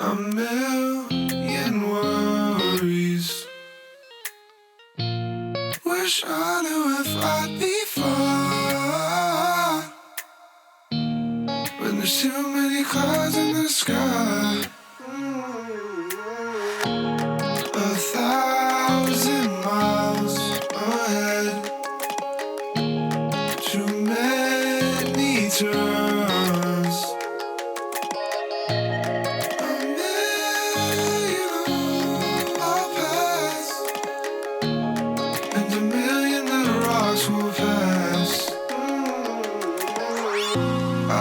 A million worries. Wish I knew if I'd be far. When there's too many clouds in the sky. 1,000 miles ahead. Too many turns. A million all pass. And a million little rocks will pass. I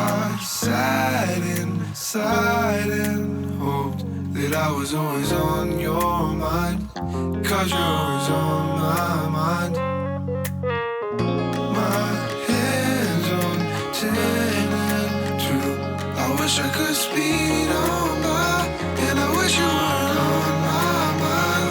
sat inside and hoped that I was always on your mind. 'Cause you're always on my mind. My hands on 10 and 2. I wish I could speed on by. And I wish you weren't on my mind.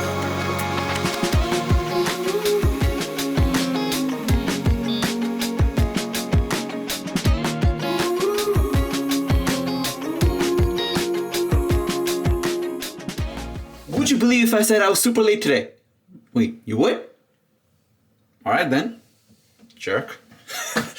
Would you believe if I said I was super late today? Wait, you would? Alright then. Jerk.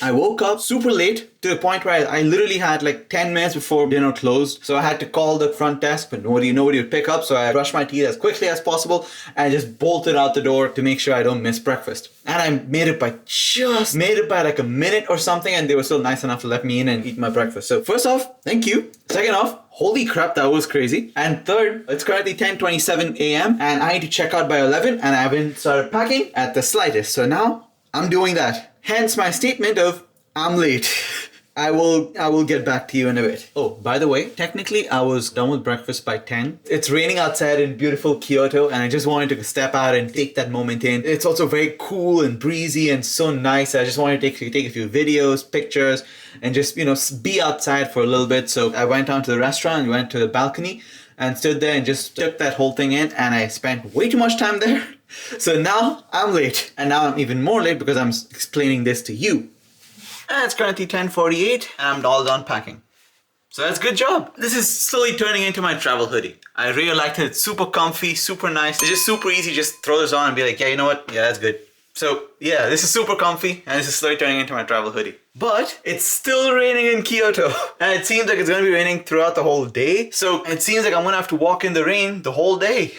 I woke up super late to the point where I literally had like 10 minutes before dinner closed. So I had to call the front desk, but nobody would pick up. So I brushed my teeth as quickly as possible and just bolted out the door to make sure I don't miss breakfast. And I made it by like a minute or something, and they were still nice enough to let me in and eat my breakfast. So first off, thank you. Second off, holy crap, that was crazy. And third, it's currently 10:27 a.m. and I need to check out by 11, and I haven't started packing at the slightest. So now I'm doing that. Hence my statement of I'm late. I will get back to you in a bit. Oh, by the way, technically I was done with breakfast by 10. It's raining outside in beautiful Kyoto, and I just wanted to step out and take that moment in. It's also very cool and breezy and so nice. I just wanted to take a few videos, pictures, and just, be outside for a little bit. So I went down to the restaurant, went to the balcony, and stood there and just took that whole thing in, and I spent way too much time there. So now I'm late, and now I'm even more late because I'm explaining this to you. And it's currently 10:48 and I'm all done packing. So that's a good job. This is slowly turning into my travel hoodie. I really like it. It's super comfy, super nice. It's just super easy. Just throw this on and be like, yeah, you know what? Yeah, that's good. So yeah, this is super comfy and this is slowly turning into my travel hoodie. But it's still raining in Kyoto. And it seems like it's going to be raining throughout the whole day. So it seems like I'm going to have to walk in the rain the whole day.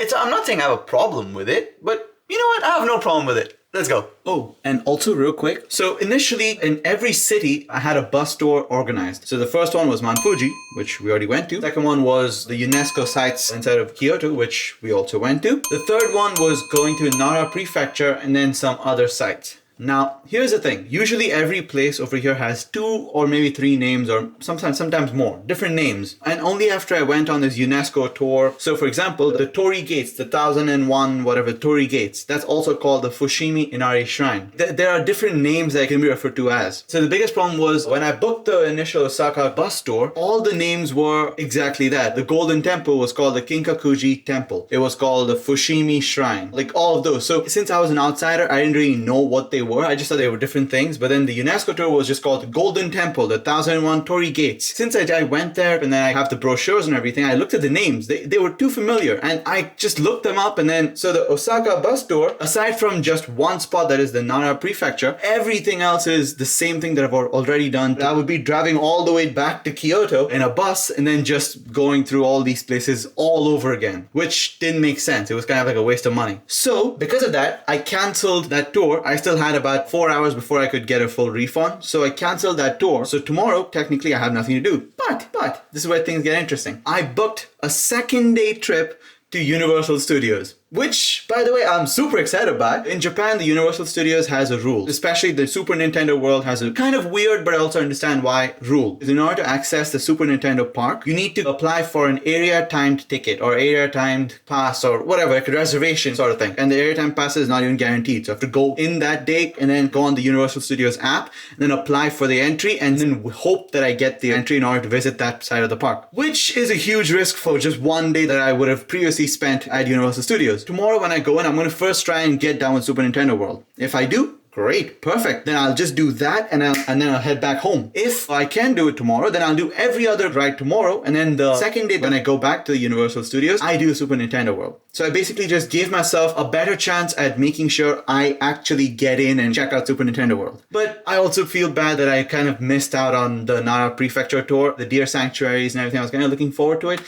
I'm not saying I have a problem with it, but you know what? I have no problem with it. Let's go. Oh, and also real quick. So initially in every city, I had a bus tour organized. So the first one was Mount Fuji, which we already went to. Second one was the UNESCO sites inside of Kyoto, which we also went to. The third one was going to Nara Prefecture and then some other sites. Now, here's the thing. Usually every place over here has 2 or maybe 3 names, or sometimes more, different names. And only after I went on this UNESCO tour. So for example, the Torii Gates, the 1001 whatever Torii Gates, that's also called the Fushimi Inari Shrine. There are different names that can be referred to as. So the biggest problem was when I booked the initial Osaka bus tour, all the names were exactly that. The Golden Temple was called the Kinkakuji Temple. It was called the Fushimi Shrine. Like all of those. So since I was an outsider, I didn't really know what they were. I just thought they were different things. But then the UNESCO tour was just called the Golden Temple, the 1001 Torii Gates. Since I went there and then I have the brochures and everything, I looked at the names. They were too familiar. And I just looked them up. And then, so the Osaka bus tour, aside from just one spot that is the Nara Prefecture, everything else is the same thing that I've already done. I would be driving all the way back to Kyoto in a bus and then just going through all these places all over again, which didn't make sense. It was kind of like a waste of money. So because of that, I canceled that tour. I still had about 4 hours before I could get a full refund. So I canceled that tour. So tomorrow, technically, I have nothing to do. But this is where things get interesting. I booked a second day trip to Universal Studios. Which, by the way, I'm super excited about. In Japan, the Universal Studios has a rule. Especially the Super Nintendo World has a kind of weird, but I also understand why, rule. In order to access the Super Nintendo Park, you need to apply for an area-timed ticket or area-timed pass or whatever, like a reservation sort of thing. And the area-timed pass is not even guaranteed. So I have to go in that day and then go on the Universal Studios app and then apply for the entry and then hope that I get the entry in order to visit that side of the park. Which is a huge risk for just one day that I would have previously spent at Universal Studios. Tomorrow when I go in, I'm going to first try and get down with Super Nintendo World. If I do, Great, perfect. Then I'll just do that and then I'll head back home. If I can do it tomorrow, then I'll do every other ride tomorrow. And then the second day when I go back to the Universal Studios, I do Super Nintendo World. So I basically just gave myself a better chance at making sure I actually get in and check out Super Nintendo World. But I also feel bad that I kind of missed out on the Nara Prefecture tour, the deer sanctuaries and everything. I was kind of looking forward to it.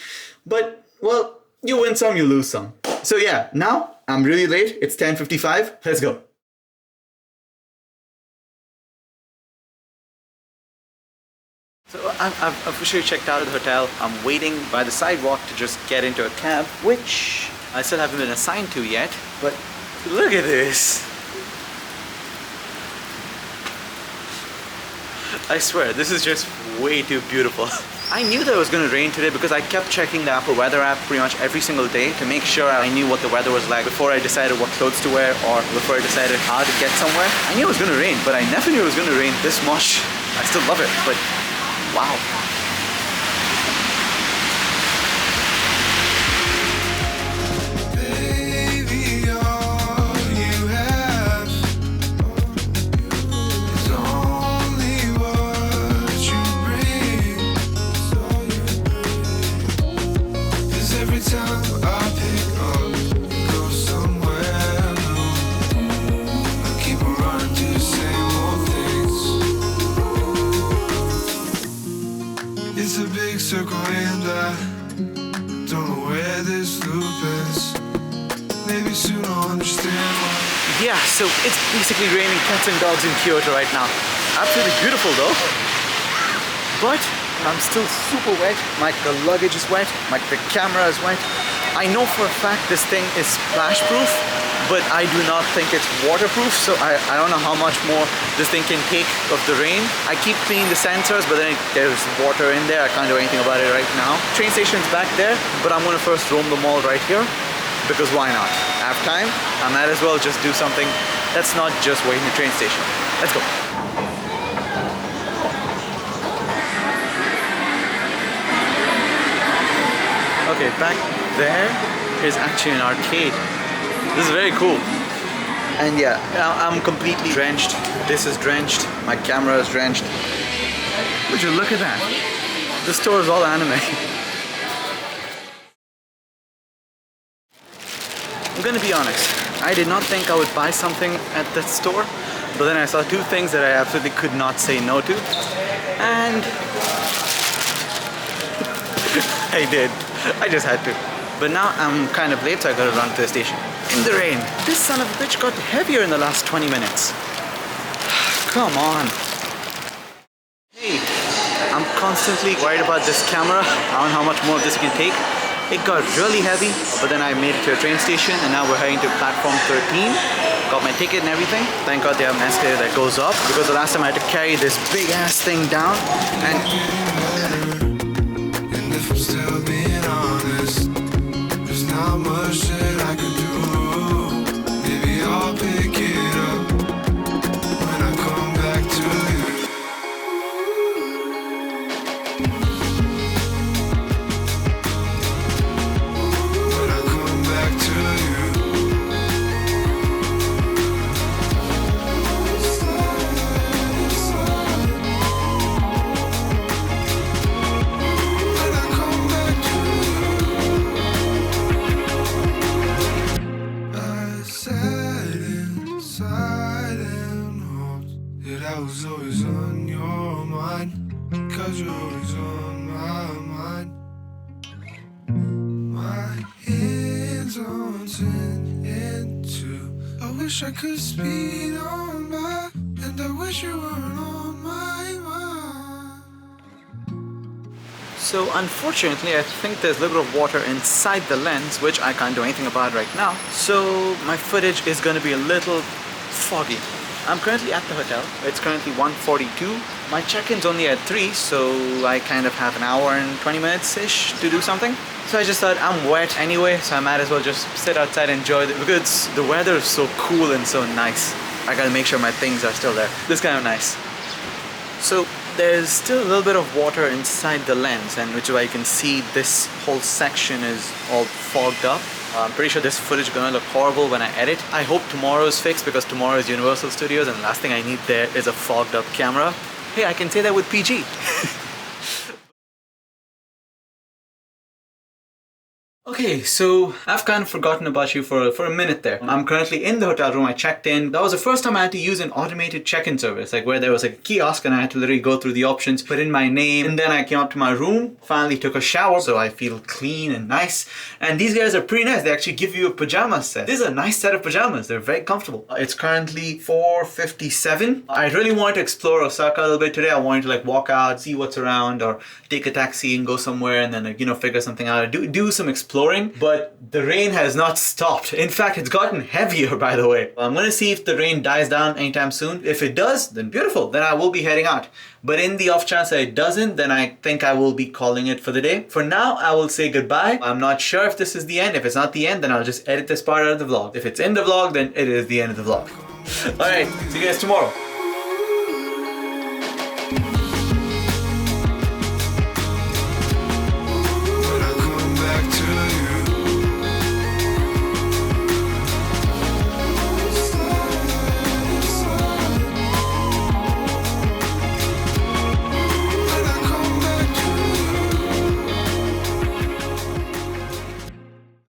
But, well, you win some, you lose some. So yeah, now I'm really late. It's 10:55. Let's go. So I've officially checked out of the hotel. I'm waiting by the sidewalk to just get into a cab, which I still haven't been assigned to yet. But look at this. I swear, this is just way too beautiful. I knew that it was going to rain today because I kept checking the Apple weather app pretty much every single day to make sure I knew what the weather was like before I decided what clothes to wear or before I decided how to get somewhere. I knew it was going to rain, but I never knew it was going to rain this much. I still love it, but wow. Baby, all you have is only what you bring. 'Cause every time I pick up, go somewhere new. I keep on running to the same old things. It's a big circle and I don't know where this loop is. Maybe soon I'll understand why. Yeah, so it's basically raining cats and dogs in Kyoto right now. Absolutely beautiful though. But I'm still super wet. The luggage is wet. The camera is wet. I know for a fact this thing is splash proof, but I do not think it's waterproof, so I don't know how much more this thing can take of the rain. I keep cleaning the sensors, but then there's water in there. I can't do anything about it right now. Train station's back there, but I'm gonna first roam the mall right here, because why not? I have time, I might as well just do something that's not just waiting the train station. Let's go. Okay, back there is actually an arcade. This is very cool. And yeah, I'm completely drenched. This is drenched. My camera is drenched. Would you look at that? The store is all anime. I'm gonna be honest. I did not think I would buy something at that store, but then I saw two things that I absolutely could not say no to. And I did. I just had to. But now I'm kind of late, so I gotta run to the station. In the rain. This son of a bitch got heavier in the last 20 minutes. Come on. Hey, I'm constantly worried about this camera. I don't know how much more of this you can take. It got really heavy, but then I made it to a train station and now we're heading to platform 13. Got my ticket and everything. Thank God they have an escalator that goes up, because the last time I had to carry this big ass thing down and If I'm still being honest, there's not much that I could do. Maybe I'll pick it up when I come back to you. When I come back to you. When I come back to you. I sat inside and hoped that I was always on your mind, 'cause you're always on my mind. My hands on 10 and 2. I wish I could speed on by, and I wish you weren't on my mind. so unfortunately I think there's a little bit of water inside the lens, which I can't do anything about right now. So my footage is going to be a little foggy. I'm currently at the hotel. It's currently 1:42. My check-in's only at 3, so I kind of have an hour and 20 minutes-ish to do something. So I just thought I'm wet anyway, so I might as well just sit outside and enjoy it, because the weather is so cool and so nice. I gotta make sure my things are still there. This is kind of nice. So there's still a little bit of water inside the lens, and which is why you can see this whole section is all fogged up. I'm pretty sure this footage is gonna look horrible when I edit. I hope tomorrow is fixed because tomorrow is Universal Studios and the last thing I need there is a fogged up camera. Hey, I can say that with PG. Okay, so I've kind of forgotten about you for a minute there. I'm currently in the hotel room. I checked in. That was the first time I had to use an automated check-in service, like where there was a kiosk and I had to literally go through the options, put in my name, and then I came up to my room, finally took a shower, so I feel clean and nice. And these guys are pretty nice. They actually give you a pajama set. This is a nice set of pajamas. They're very comfortable. It's currently 4:57. I really wanted to explore Osaka a little bit today. I wanted to like walk out, see what's around, or take a taxi and go somewhere and then figure something out. Do some exploring, but the rain has not stopped. In fact, it's gotten heavier, by the way. I'm gonna see if the rain dies down anytime soon. If it does, then beautiful, then I will be heading out. But in the off chance that it doesn't, then I think I will be calling it for the day. For now, I will say goodbye. I'm not sure if this is the end. If it's not the end, then I'll just edit this part out of the vlog. If it's in the vlog, then it is the end of the vlog. Alright, see you guys tomorrow.